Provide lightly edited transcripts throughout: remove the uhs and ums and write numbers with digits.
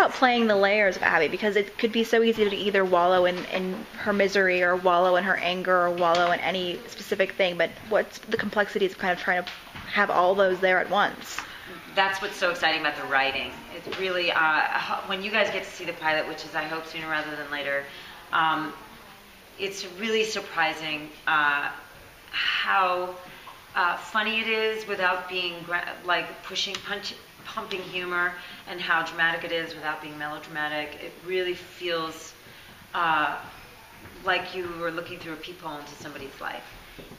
about playing the layers of Abby, because it could be so easy to either wallow in her misery or wallow in her anger or wallow in any specific thing, but what's the complexities of kind of trying to have all those there at once? That's what's so exciting about the writing. It's really, when you guys get to see the pilot, which is I hope sooner rather than later, it's really surprising how funny it is without being like pumping humor, and how dramatic it is without being melodramatic. It really feels like you were looking through a peephole into somebody's life,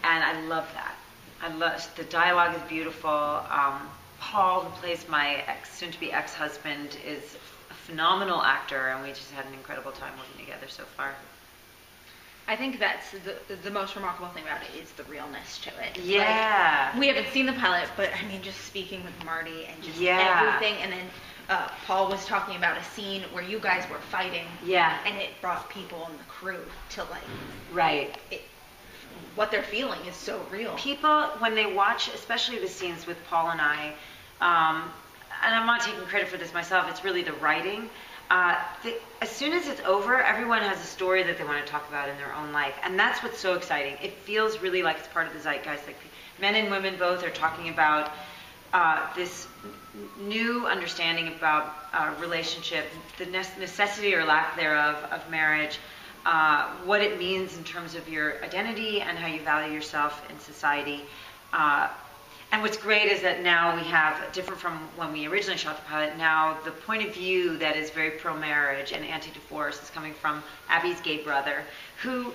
and I love that. The dialogue is beautiful. Paul, who plays my soon-to-be ex-husband, is a phenomenal actor, and we just had an incredible time working together so far. I think that's the most remarkable thing about it is the realness to it. Yeah. Like, we haven't seen the pilot, but I mean, just speaking with Marty and just everything, and then Paul was talking about a scene where you guys were fighting, and it brought people in the crew to what they're feeling is so real. People, when they watch, especially the scenes with Paul and I, and I'm not taking credit for this myself, it's really the writing. As soon as it's over, everyone has a story that they want to talk about in their own life, and that's what's so exciting. It feels really like it's part of the zeitgeist. Like men and women both are talking about this new understanding about relationship, the necessity or lack thereof of marriage, what it means in terms of your identity and how you value yourself in society. And what's great is that now we have, different from when we originally shot the pilot, now the point of view that is very pro-marriage and anti-divorce is coming from Abby's gay brother, who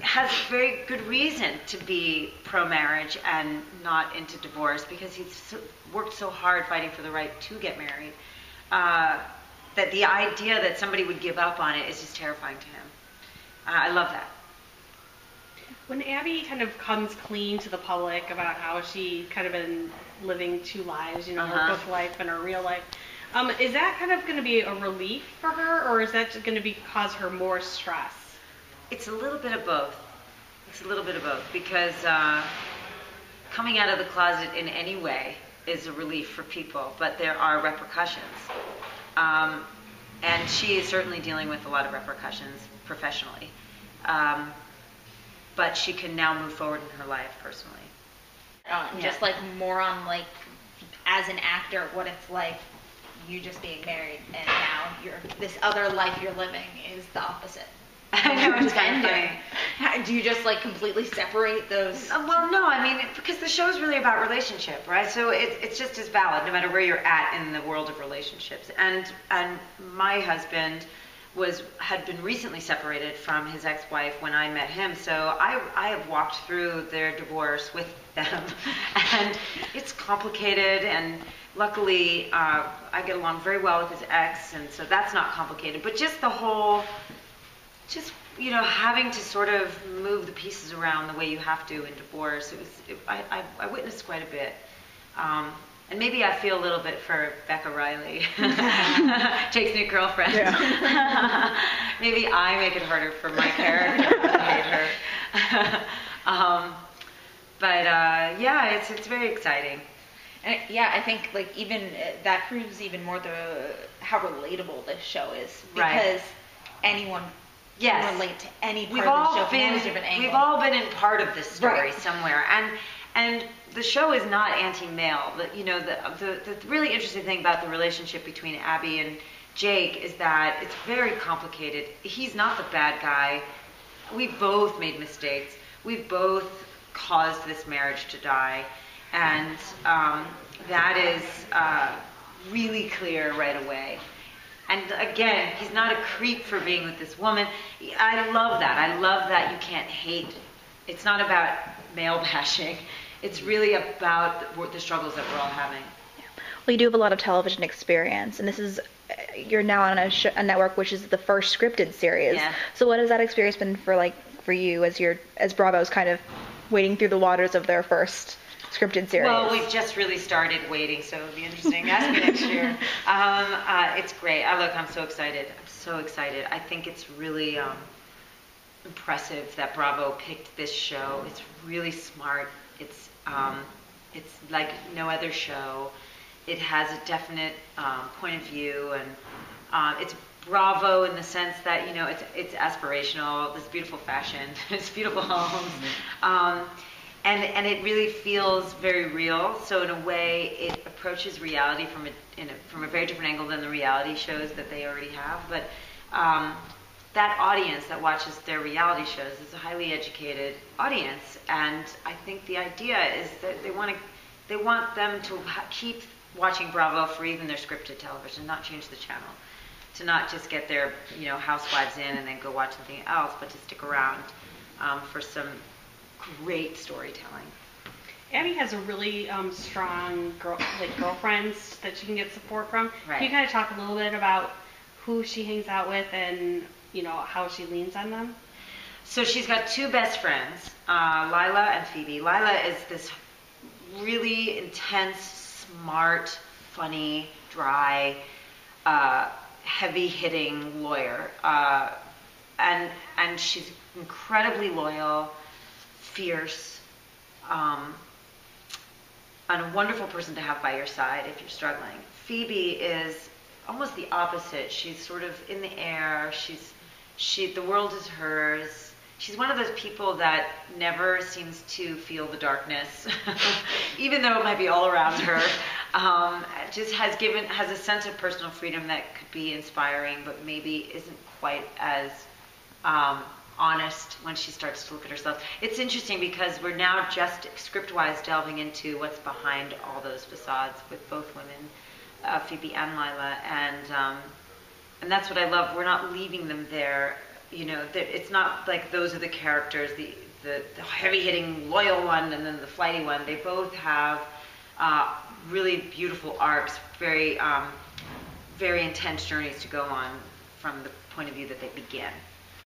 has very good reason to be pro-marriage and not into divorce, because he's worked so hard fighting for the right to get married, that the idea that somebody would give up on it is just terrifying to him. I love that. When Abby kind of comes clean to the public about how she kind of been living two lives, you know, her book life and her real life, is that kind of going to be a relief for her, or is that going to cause her more stress? It's a little bit of both. Because coming out of the closet in any way is a relief for people, but there are repercussions. And she is certainly dealing with a lot of repercussions professionally. But she can now move forward in her life personally. Just like more on like, as an actor, what it's like you just being married and now this other life you're living is the opposite. I know, it's kind of funny. Do you just like completely separate those? Well, no, I mean, because the show's really about relationship, right? So it's just as valid no matter where you're at in the world of relationships. And my husband had been recently separated from his ex-wife when I met him, so I have walked through their divorce with them, and it's complicated, and luckily I get along very well with his ex, and so that's not complicated, but just the whole, you know, having to sort of move the pieces around the way you have to in divorce, I witnessed quite a bit. And maybe I feel a little bit for Becca Riley, Jake's new girlfriend. Yeah. Maybe I make it harder for my character to hate her. Yeah, it's very exciting. And I think like even that proves even more how relatable this show is, because anyone can relate to any part of the show from all different angles. We've all been in part of this story somewhere, and the show is not anti-male. The really interesting thing about the relationship between Abby and Jake is that it's very complicated. He's not the bad guy. We both made mistakes. We've both caused this marriage to die, and that is really clear right away. And again, he's not a creep for being with this woman. I love that. I love that you can't hate. It's not about male bashing. It's really about the struggles that we're all having. Well, you do have a lot of television experience, and you're now on a network which is the first scripted series. Yeah. So what has that experience been for you as Bravo's kind of wading through the waters of their first scripted series? Well, we've just really started waiting, so it'll be interesting. Ask me next year. It's great. I'm so excited. I'm so excited. I think it's really impressive that Bravo picked this show. It's really smart. It's like no other show. It has a definite point of view, and It's Bravo in the sense that, you know, it's aspirational, this beautiful fashion, it's beautiful homes. And it really feels very real. So in a way, it approaches reality from a very different angle than the reality shows that they already have. But that audience that watches their reality shows is a highly educated audience, and I think the idea is that they want them to keep watching Bravo for even their scripted television, not change the channel, to not just get their, you know, housewives in and then go watch something else, but to stick around for some great storytelling. Abby has a really strong girlfriends that she can get support from. Right. Can you kind of talk a little bit about who she hangs out with and, you know, how she leans on them? So she's got two best friends, Lila and Phoebe. Lila is this really intense, smart, funny, dry, heavy-hitting lawyer. And she's incredibly loyal, fierce, and a wonderful person to have by your side if you're struggling. Phoebe is almost the opposite. She's sort of in the air. The world is hers. She's one of those people that never seems to feel the darkness, even though it might be all around her. Just has a sense of personal freedom that could be inspiring, but maybe isn't quite as honest when she starts to look at herself. It's interesting because we're now just script-wise delving into what's behind all those facades with both women, Phoebe and Lila, and that's what I love. We're not leaving them there. You know, it's not like those are the characters, the heavy-hitting loyal one and then the flighty one. They both have really beautiful arcs, very intense journeys to go on from the point of view that they begin.